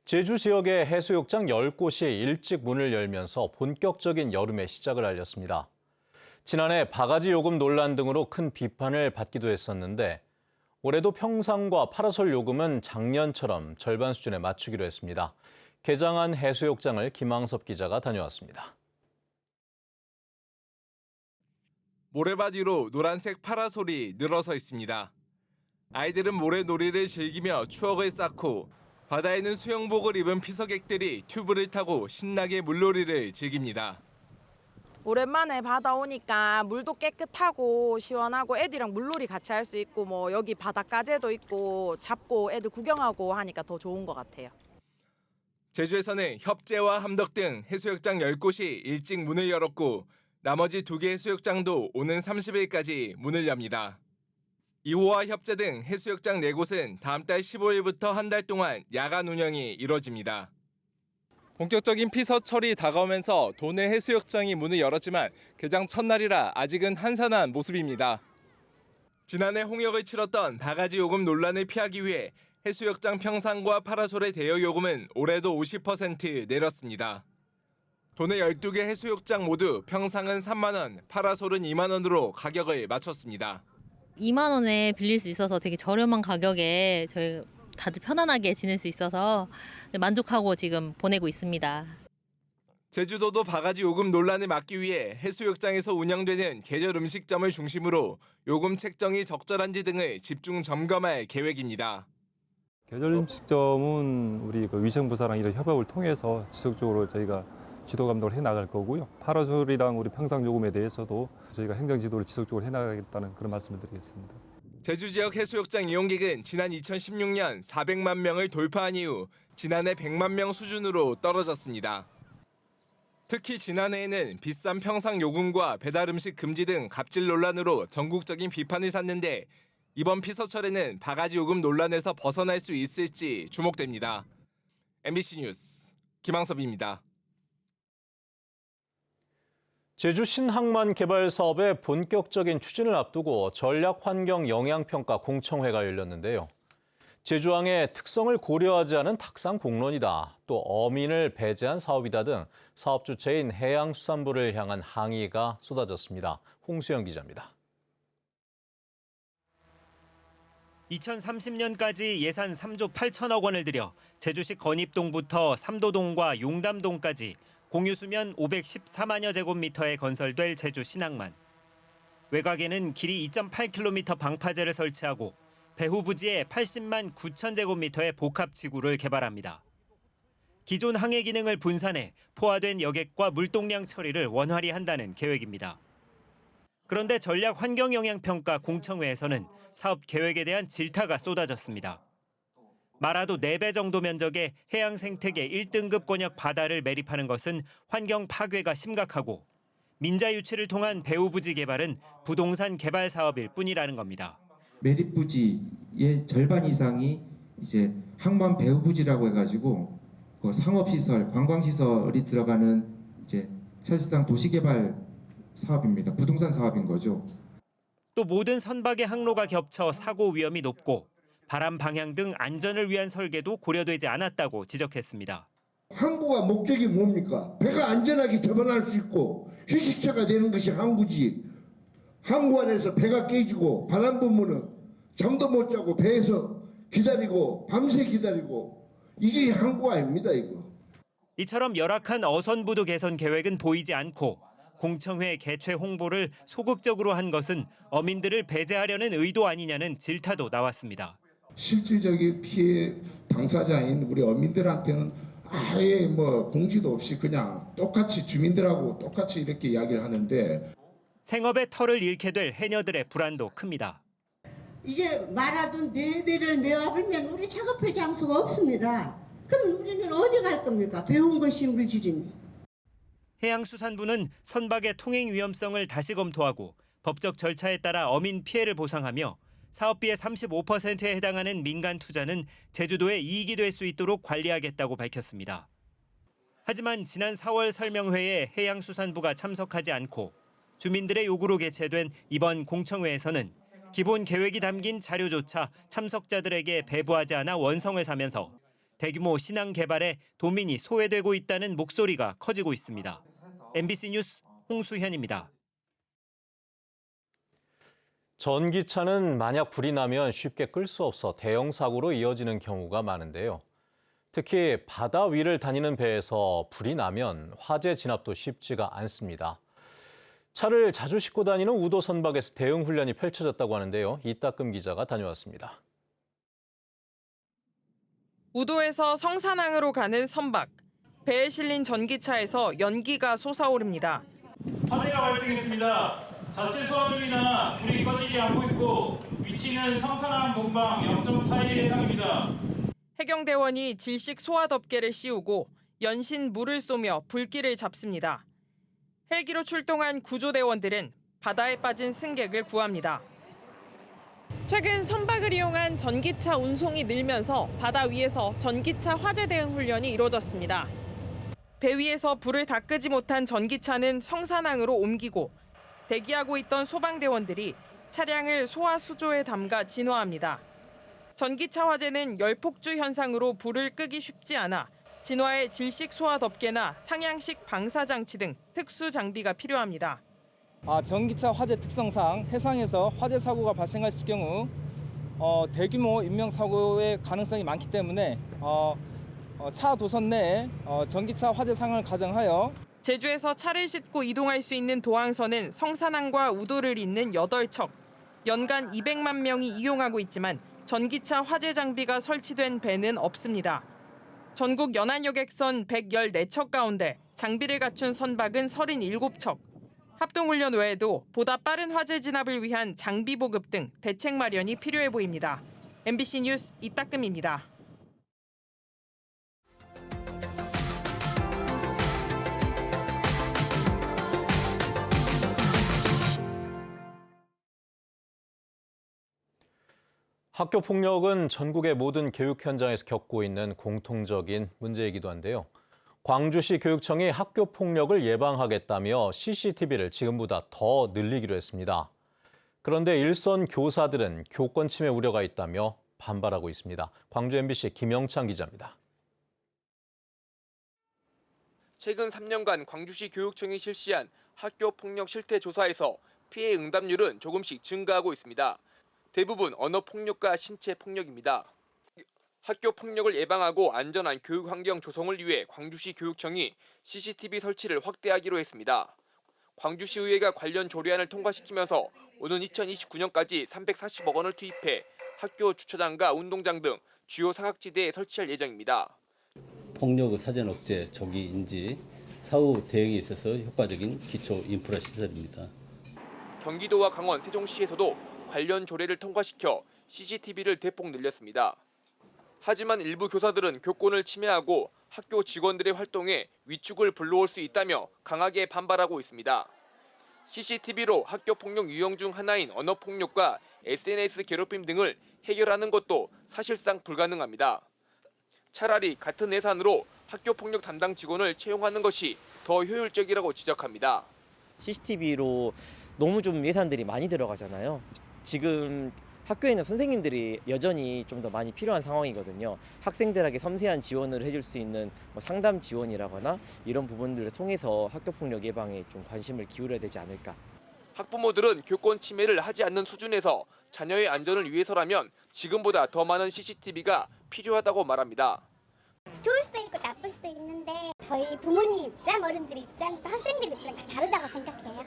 제주 지역의 해수욕장 10곳이 일찍 문을 열면서 본격적인 여름의 시작을 알렸습니다. 지난해 바가지 요금 논란 등으로 큰 비판을 받기도 했었는데 올해도 평상과 파라솔 요금은 작년처럼 절반 수준에 맞추기로 했습니다. 개장한 해수욕장을 김항섭 기자가 다녀왔습니다. 모래밭 위로 노란색 파라솔이 늘어서 있습니다. 아이들은 모래놀이를 즐기며 추억을 쌓고 바다에는 수영복을 입은 피서객들이 튜브를 타고 신나게 물놀이를 즐깁니다. 오랜만에 바다 오니까 물도 깨끗하고 시원하고 애들이랑 물놀이 같이 할 수 있고 뭐 여기 바닷가재도 있고 잡고 애들 구경하고 하니까 더 좋은 것 같아요. 제주에서는 협재와 함덕 등 해수욕장 10곳이 일찍 문을 열었고 나머지 2개 해수욕장도 오는 30일까지 문을 엽니다. 이호와 협재 등 해수욕장 4곳은 다음 달 15일부터 한 달 동안 야간 운영이 이뤄집니다. 본격적인 피서철이 다가오면서 도내 해수욕장이 문을 열었지만 개장 첫날이라 아직은 한산한 모습입니다. 지난해 홍역을 치렀던 바가지 요금 논란을 피하기 위해 해수욕장 평상과 파라솔의 대여 요금은 올해도 50% 내렸습니다. 도내 12개 해수욕장 모두 평상은 3만 원, 파라솔은 2만 원으로 가격을 맞췄습니다. 2만 원에 빌릴 수 있어서 되게 저렴한 가격에 저희 다들 편안하게 지낼 수 있어서 만족하고 지금 보내고 있습니다. 제주도도 바가지 요금 논란을 막기 위해 해수욕장에서 운영되는 계절 음식점을 중심으로 요금 책정이 적절한지 등을 집중 점검할 계획입니다. 계절 음식점은 우리 위생부사랑 이런 협업을 통해서 지속적으로 저희가 지도 감독을 해나갈 거고요. 파라솔이랑 우리 평상 요금에 대해서도 저희가 행정 지도를 지속적으로 해나가겠다는 그런 말씀을 드리겠습니다. 제주 지역 해수욕장 이용객은 지난 2016년 400만 명을 돌파한 이후 지난해 100만 명 수준으로 떨어졌습니다. 특히 지난해에는 비싼 평상 요금과 배달 음식 금지 등 갑질 논란으로 전국적인 비판을 샀는데 이번 피서철에는 바가지 요금 논란에서 벗어날 수 있을지 주목됩니다. MBC 뉴스 김항섭입니다. 제주 신항만 개발 사업의 본격적인 추진을 앞두고 전략환경영향평가 공청회가 열렸는데요. 제주항의 특성을 고려하지 않은 탁상 공론이다, 또 어민을 배제한 사업이다 등 사업 주체인 해양수산부를 향한 항의가 쏟아졌습니다. 홍수영 기자입니다. 2030년까지 예산 3조 8천억 원을 들여 제주시 건입동부터 삼도동과 용담동까지 공유수면 514만여 제곱미터에 건설될 제주 신항만. 외곽에는 길이 2.8km 방파제를 설치하고 배후 부지에 80만 9천 제곱미터의 복합지구를 개발합니다. 기존 항해 기능을 분산해 포화된 여객과 물동량 처리를 원활히 한다는 계획입니다. 그런데 전략환경영향평가 공청회에서는 사업 계획에 대한 질타가 쏟아졌습니다. 마라도 4배 정도 면적의 해양 생태계 1등급 권역 바다를 매립하는 것은 환경 파괴가 심각하고 민자 유치를 통한 배후 부지 개발은 부동산 개발 사업일 뿐이라는 겁니다. 매립 부지의 절반 이상이 이제 항만 배후 부지라고 해가지고 그 상업시설, 관광시설이 들어가는 이제 사실상 도시개발 사업입니다. 부동산 사업인 거죠. 또 모든 선박의 항로가 겹쳐 사고 위험이 높고 바람 방향 등 안전을 위한 설계도 고려되지 않았다고 지적했습니다. 항구가 목적이 뭡니까? 배가 안전하게 접근할 수 있고 휴식처가 되는 것이 항구지. 항구 안에서 배가 깨지고 바람 불면은 잠도 못 자고 배에서 기다리고 밤새 기다리고 이게 항구가 아닙니다, 이거. 이처럼 열악한 어선부도 개선 계획은 보이지 않고 공청회 개최 홍보를 소극적으로 한 것은 어민들을 배제하려는 의도 아니냐는 질타도 나왔습니다. 실질적인 피해 당사자인 우리 어민들한테는 아예 공지도 없이 그냥 똑같이 주민들하고 똑같이 이렇게 이야기를 하는데 생업의 털을 잃게 될 해녀들의 불안도 큽니다. 이제 마라도 4배를 메워버리면 우리 작업할 장소가 없습니다. 그럼 우리는 어디 갈 겁니까? 배운 것이 물질인데. 해양수산부는 선박의 통행 위험성을 다시 검토하고 법적 절차에 따라 어민 피해를 보상하며 사업비의 35%에 해당하는 민간 투자는 제주도의 이익이 될 수 있도록 관리하겠다고 밝혔습니다. 하지만 지난 4월 설명회에 해양수산부가 참석하지 않고 주민들의 요구로 개최된 이번 공청회에서는 기본 계획이 담긴 자료조차 참석자들에게 배부하지 않아 원성을 사면서 대규모 신항 개발에 도민이 소외되고 있다는 목소리가 커지고 있습니다. MBC 뉴스 홍수현입니다. 전기차는 만약 불이 나면 쉽게 끌 수 없어 대형 사고로 이어지는 경우가 많은데요. 특히 바다 위를 다니는 배에서 불이 나면 화재 진압도 쉽지가 않습니다. 차를 자주 싣고 다니는 우도 선박에서 대응 훈련이 펼쳐졌다고 하는데요. 이따금 기자가 다녀왔습니다. 우도에서 성산항으로 가는 선박. 배에 실린 전기차에서 연기가 솟아오릅니다. 화재가 발생했습니다. 자체 소화 중이나 불이 꺼지지 않고 있고 위치는 성산항 동방 0.41 해상입니다. 해경대원이 질식 소화 덮개를 씌우고 연신 물을 쏘며 불길을 잡습니다. 헬기로 출동한 구조대원들은 바다에 빠진 승객을 구합니다. 최근 선박을 이용한 전기차 운송이 늘면서 바다 위에서 전기차 화재 대응 훈련이 이루어졌습니다. 배 위에서 불을 다 끄지 못한 전기차는 성산항으로 옮기고 대기하고 있던 소방대원들이 차량을 소화 수조에 담가 진화합니다. 전기차 화재는 열폭주 현상으로 불을 끄기 쉽지 않아 진화에 질식 소화 덮개나 상향식 방사 장치 등 특수 장비가 필요합니다. 전기차 화재 특성상 해상에서 화재 사고가 발생했을 경우 대규모 인명 사고의 가능성이 많기 때문에 차 도선 내에 전기차 화재 상황을 가정하여 제주에서 차를 싣고 이동할 수 있는 도항선은 성산항과 우도를 잇는 8척. 연간 200만 명이 이용하고 있지만 전기차 화재 장비가 설치된 배는 없습니다. 전국 연안여객선 114척 가운데 장비를 갖춘 선박은 37척. 합동훈련 외에도 보다 빠른 화재 진압을 위한 장비 보급 등 대책 마련이 필요해 보입니다. MBC 뉴스 이따금입니다. 학교 폭력은 전국의 모든 교육 현장에서 겪고 있는 공통적인 문제이기도 한데요. 광주시 교육청이 학교 폭력을 예방하겠다며 CCTV를 지금보다 더 늘리기로 했습니다. 그런데 일선 교사들은 교권 침해 우려가 있다며 반발하고 있습니다. 광주 MBC 김영창 기자입니다. 최근 3년간 광주시 교육청이 실시한 학교 폭력 실태 조사에서 피해 응답률은 조금씩 증가하고 있습니다. 대부분 언어 폭력과 신체 폭력입니다. 학교 폭력을 예방하고 안전한 교육 환경 조성을 위해 광주시 교육청이 CCTV 설치를 확대하기로 했습니다. 광주시의회가 관련 조례안을 통과시키면서 오는 2029년까지 340억 원을 투입해 학교 주차장과 운동장 등 주요 사각지대에 설치할 예정입니다. 폭력의 사전 억제, 조기 인지, 사후 대응에 있어서 효과적인 기초 인프라 시설입니다. 경기도와 강원, 세종시에서도 관련 조례를 통과시켜 CCTV를 대폭 늘렸습니다. 하지만 일부 교사들은 교권을 침해하고 학교 직원들의 활동에 위축을 불러올 수 있다며 강하게 반발하고 있습니다. CCTV로 학교 폭력 유형 중 하나인 언어 폭력과 SNS 괴롭힘 등을 해결하는 것도 사실상 불가능합니다. 차라리 같은 예산으로 학교 폭력 담당 직원을 채용하는 것이 더 효율적이라고 지적합니다. CCTV로 너무 좀 예산들이 많이 들어가잖아요. 지금 학교에 있는 선생님들이 여전히 좀 더 많이 필요한 상황이거든요. 학생들에게 섬세한 지원을 해줄 수 있는 상담 지원이라거나 이런 부분들을 통해서 학교폭력 예방에 좀 관심을 기울여야 되지 않을까. 학부모들은 교권 침해를 하지 않는 수준에서 자녀의 안전을 위해서라면 지금보다 더 많은 CCTV가 필요하다고 말합니다. 좋을 수도 있고 나쁠 수도 있는데 저희 부모님 입장, 어른들 입장, 또 학생들 입장 다 다르다고 생각해요.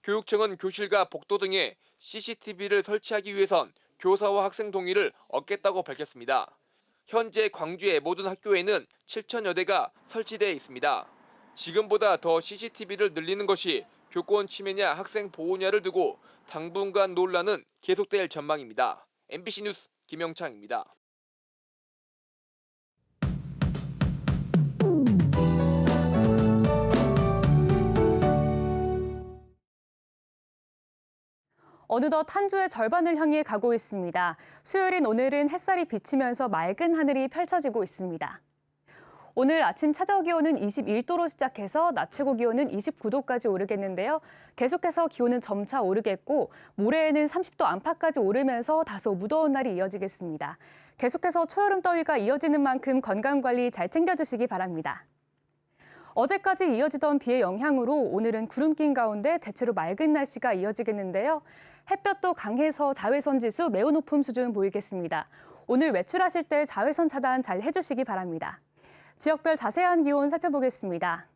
교육청은 교실과 복도 등에 CCTV를 설치하기 위해선 교사와 학생 동의를 얻겠다고 밝혔습니다. 현재 광주의 모든 학교에는 7천여 대가 설치되어 있습니다. 지금보다 더 CCTV를 늘리는 것이 교권 침해냐 학생 보호냐를 두고 당분간 논란은 계속될 전망입니다. MBC 뉴스 김영창입니다. 어느덧 한 주의 절반을 향해 가고 있습니다. 수요일인 오늘은 햇살이 비치면서 맑은 하늘이 펼쳐지고 있습니다. 오늘 아침 최저 기온은 21도로 시작해서 낮 최고 기온은 29도까지 오르겠는데요. 계속해서 기온은 점차 오르겠고 모레에는 30도 안팎까지 오르면서 다소 무더운 날이 이어지겠습니다. 계속해서 초여름 더위가 이어지는 만큼 건강관리 잘 챙겨주시기 바랍니다. 어제까지 이어지던 비의 영향으로 오늘은 구름 낀 가운데 대체로 맑은 날씨가 이어지겠는데요. 햇볕도 강해서 자외선 지수 매우 높은 수준 보이겠습니다. 오늘 외출하실 때 자외선 차단 잘 해주시기 바랍니다. 지역별 자세한 기온 살펴보겠습니다.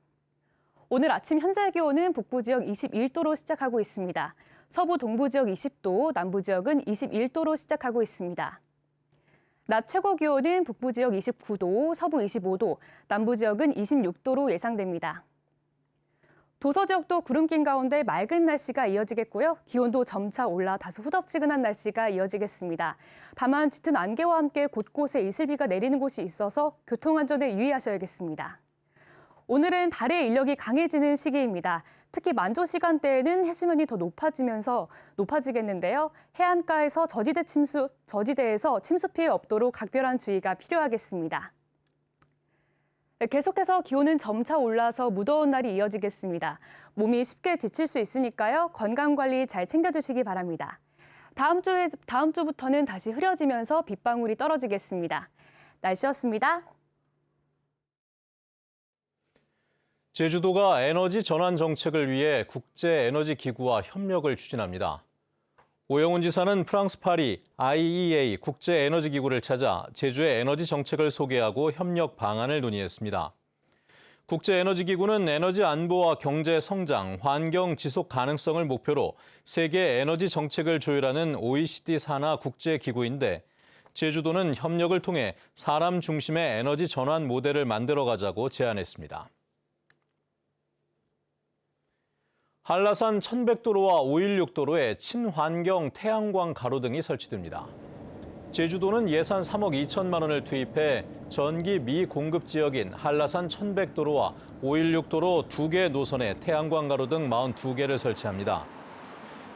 오늘 아침 현재 기온은 북부 지역 21도로 시작하고 있습니다. 서부 동부 지역 20도, 남부 지역은 21도로 시작하고 있습니다. 낮 최고 기온은 북부 지역 29도, 서부 25도, 남부 지역은 26도로 예상됩니다. 도서 지역도 구름 낀 가운데 맑은 날씨가 이어지겠고요. 기온도 점차 올라 다소 후덥지근한 날씨가 이어지겠습니다. 다만 짙은 안개와 함께 곳곳에 이슬비가 내리는 곳이 있어서 교통안전에 유의하셔야겠습니다. 오늘은 달의 인력이 강해지는 시기입니다. 특히 만조 시간대에는 해수면이 더 높아지겠는데요. 해안가에서 저지대에서 침수 피해 없도록 각별한 주의가 필요하겠습니다. 계속해서 기온은 점차 올라서 무더운 날이 이어지겠습니다. 몸이 쉽게 지칠 수 있으니까요. 건강관리 잘 챙겨주시기 바랍니다. 다음 주부터는 다시 흐려지면서 빗방울이 떨어지겠습니다. 날씨였습니다. 제주도가 에너지 전환 정책을 위해 국제에너지기구와 협력을 추진합니다. 오영훈 지사는 프랑스 파리 IEA 국제에너지기구를 찾아 제주의 에너지 정책을 소개하고 협력 방안을 논의했습니다. 국제에너지기구는 에너지 안보와 경제 성장, 환경 지속 가능성을 목표로 세계 에너지 정책을 조율하는 OECD 산하 국제기구인데 제주도는 협력을 통해 사람 중심의 에너지 전환 모델을 만들어가자고 제안했습니다. 한라산 1100도로와 516도로에 친환경 태양광 가로등이 설치됩니다. 제주도는 예산 3억 2천만 원을 투입해 전기 미공급 지역인 한라산 1100도로와 516도로 2개 노선에 태양광 가로등 42개를 설치합니다.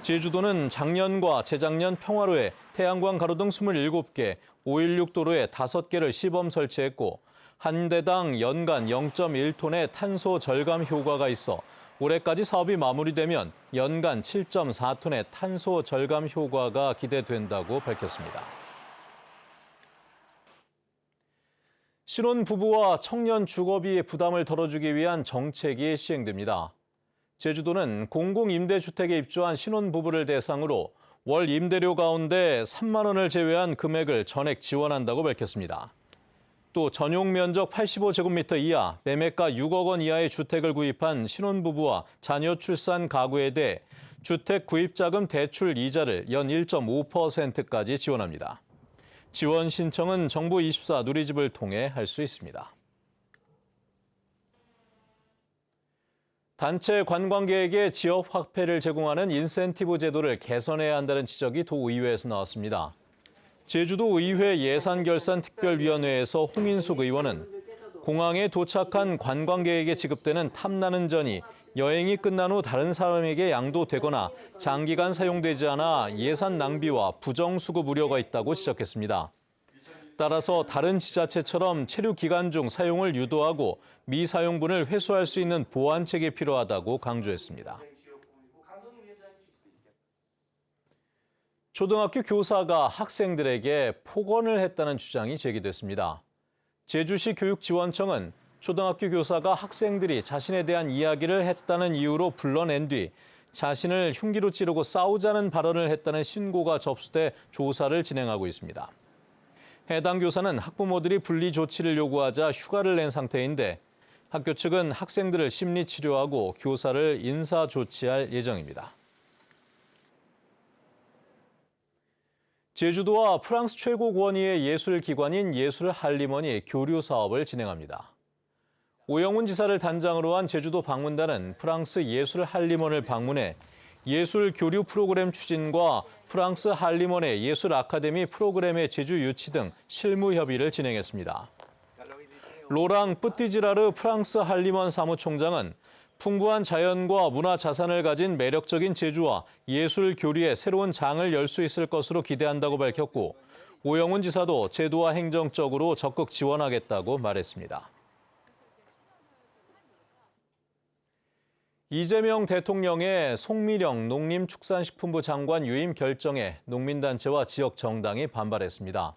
제주도는 작년과 재작년 평화로에 태양광 가로등 27개, 516도로에 5개를 시범 설치했고 한 대당 연간 0.1톤의 탄소 절감 효과가 있어 올해까지 사업이 마무리되면 연간 7.4톤의 탄소 절감 효과가 기대된다고 밝혔습니다. 신혼부부와 청년 주거비 부담을 덜어주기 위한 정책이 시행됩니다. 제주도는 공공임대주택에 입주한 신혼부부를 대상으로 월 임대료 가운데 3만 원을 제외한 금액을 전액 지원한다고 밝혔습니다. 또 전용 면적 85제곱미터 이하, 매매가 6억 원 이하의 주택을 구입한 신혼부부와 자녀 출산 가구에 대해 주택 구입자금 대출 이자를 연 1.5%까지 지원합니다. 지원 신청은 정부24 누리집을 통해 할 수 있습니다. 단체 관광객에게 지역 화폐를 제공하는 인센티브 제도를 개선해야 한다는 지적이 도의회에서 나왔습니다. 제주도 의회 예산결산특별위원회에서 홍인숙 의원은 공항에 도착한 관광객에게 지급되는 탐나는 전이 여행이 끝난 후 다른 사람에게 양도되거나 장기간 사용되지 않아 예산 낭비와 부정수급 우려가 있다고 지적했습니다. 따라서 다른 지자체처럼 체류 기간 중 사용을 유도하고 미사용분을 회수할 수 있는 보완책이 필요하다고 강조했습니다. 초등학교 교사가 학생들에게 폭언을 했다는 주장이 제기됐습니다. 제주시 교육지원청은 초등학교 교사가 학생들이 자신에 대한 이야기를 했다는 이유로 불러낸 뒤 자신을 흉기로 찌르고 싸우자는 발언을 했다는 신고가 접수돼 조사를 진행하고 있습니다. 해당 교사는 학부모들이 분리 조치를 요구하자 휴가를 낸 상태인데 학교 측은 학생들을 심리치료하고 교사를 인사조치할 예정입니다. 제주도와 프랑스 최고 권위의 예술기관인 예술할리머니 교류 사업을 진행합니다. 오영훈 지사를 단장으로 한 제주도 방문단은 프랑스 예술할리먼을 방문해 예술 교류 프로그램 추진과 프랑스 할리먼의 예술 아카데미 프로그램의 제주 유치 등 실무 협의를 진행했습니다. 로랑 뿌티지라르 프랑스 할리먼 사무총장은 풍부한 자연과 문화 자산을 가진 매력적인 제주와 예술 교류의 새로운 장을 열 수 있을 것으로 기대한다고 밝혔고 오영훈 지사도 제도와 행정적으로 적극 지원하겠다고 말했습니다. 이재명 대통령의 송미령 농림축산식품부 장관 유임 결정에 농민단체와 지역 정당이 반발했습니다.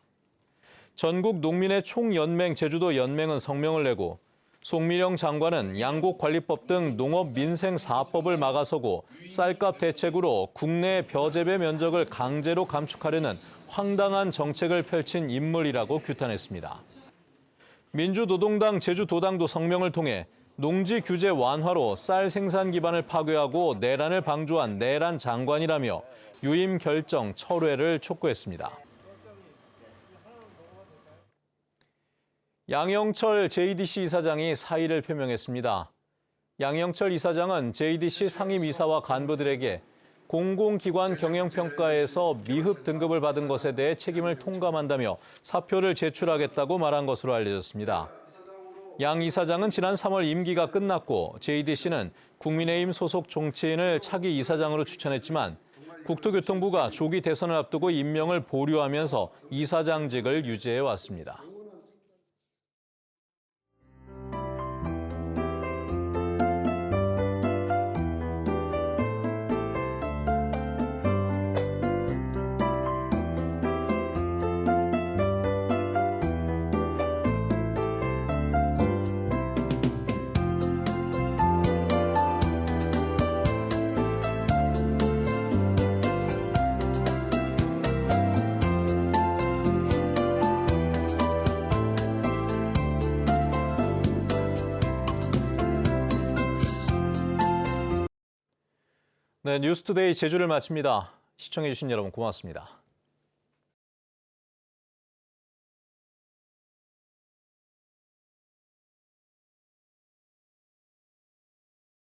전국 농민의 총연맹 제주도 연맹은 성명을 내고 송미령 장관은 양곡관리법 등 농업민생사업법을 막아서고 쌀값 대책으로 국내 벼재배 면적을 강제로 감축하려는 황당한 정책을 펼친 인물이라고 규탄했습니다. 민주노동당 제주도당도 성명을 통해 농지 규제 완화로 쌀 생산 기반을 파괴하고 내란을 방조한 내란 장관이라며 유임 결정 철회를 촉구했습니다. 양영철 JDC 이사장이 사의를 표명했습니다. 양영철 이사장은 JDC 상임이사와 간부들에게 공공기관 경영평가에서 미흡 등급을 받은 것에 대해 책임을 통감한다며 사표를 제출하겠다고 말한 것으로 알려졌습니다. 양 이사장은 지난 3월 임기가 끝났고 JDC는 국민의힘 소속 정치인을 차기 이사장으로 추천했지만 국토교통부가 조기 대선을 앞두고 임명을 보류하면서 이사장직을 유지해왔습니다. 네, 뉴스투데이 제주를 마칩니다. 시청해주신 여러분 고맙습니다.